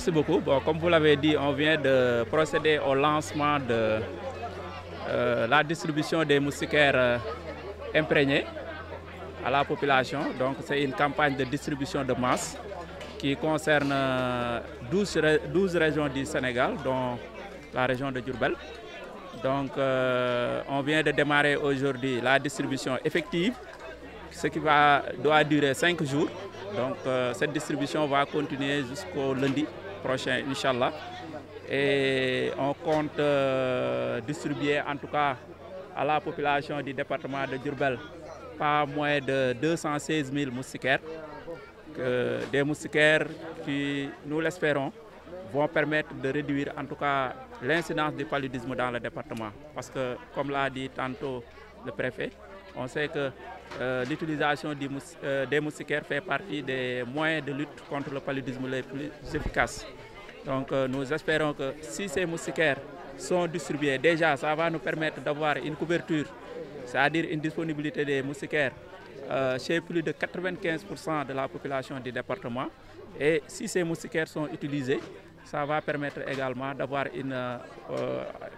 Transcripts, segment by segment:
Merci beaucoup. Bon, comme vous l'avez dit, on vient de procéder au lancement de la distribution des moustiquaires imprégnés à la population. Donc c'est une campagne de distribution de masse qui concerne 12 régions du Sénégal, dont la région de Diourbel. Donc on vient de démarrer aujourd'hui la distribution effective, ce qui doit durer 5 jours. Donc cette distribution va continuer jusqu'au lundi prochain, Inch'Allah. Et on compte distribuer en tout cas à la population du département de Diourbel pas moins de 216 000 moustiquaires. Des moustiquaires qui, nous l'espérons, vont permettre de réduire en tout cas l'incidence du paludisme dans le département. Parce que, comme l'a dit tantôt le préfet, on sait que l'utilisation des moustiquaires fait partie des moyens de lutte contre le paludisme les plus efficaces. Donc nous espérons que si ces moustiquaires sont distribués, déjà ça va nous permettre d'avoir une couverture, c'est-à-dire une disponibilité des moustiquaires chez plus de 95% de la population du département. Et si ces moustiquaires sont utilisés, ça va permettre également d'avoir une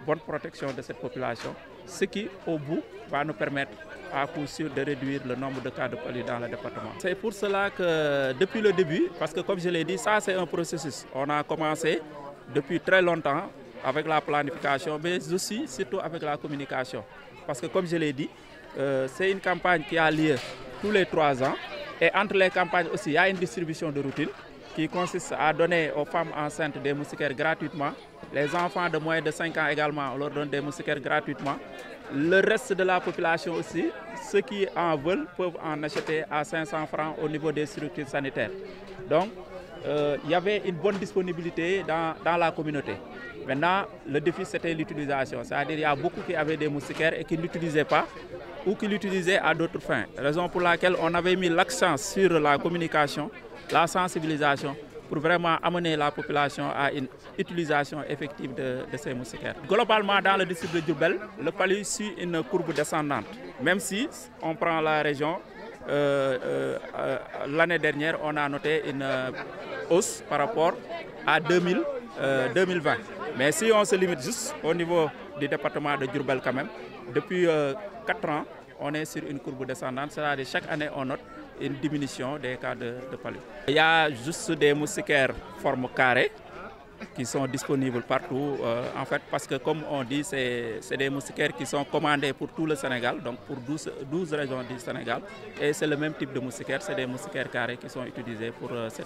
bonne protection de cette population, ce qui, au bout, va nous permettre à coup sûr de réduire le nombre de cas de paludisme dans le département. C'est pour cela que depuis le début, parce que comme je l'ai dit, ça c'est un processus. On a commencé depuis très longtemps avec la planification, mais aussi surtout avec la communication. Parce que comme je l'ai dit, c'est une campagne qui a lieu tous les 3 ans. Et entre les campagnes aussi, il y a une distribution de routine qui consiste à donner aux femmes enceintes des moustiquaires gratuitement. Les enfants de moins de 5 ans également, on leur donne des moustiquaires gratuitement. Le reste de la population aussi, ceux qui en veulent peuvent en acheter à 500 francs au niveau des structures sanitaires. Donc, il y avait une bonne disponibilité dans la communauté. Maintenant, le défi, c'était l'utilisation. C'est-à-dire qu'il y a beaucoup qui avaient des moustiquaires et qui ne l'utilisaient pas ou qui l'utilisaient à d'autres fins. Raison pour laquelle on avait mis l'accent sur la communication, la sensibilisation, pour vraiment amener la population à une utilisation effective de ces moustiquaires. Globalement, dans le district de Diourbel, le paludisme suit une courbe descendante. Même si on prend la région, l'année dernière, on a noté une hausse par rapport à 2020. Mais si on se limite juste au niveau du département de Diourbel quand même, depuis 4 ans, on est sur une courbe descendante, c'est-à-dire chaque année on note une diminution des cas de paludisme. Il y a juste des moustiquaires forme carrée qui sont disponibles partout, en fait, parce que comme on dit, c'est des moustiquaires qui sont commandés pour tout le Sénégal, donc pour 12 régions du Sénégal, et c'est le même type de moustiquaires, c'est des moustiquaires carrés qui sont utilisés pour cette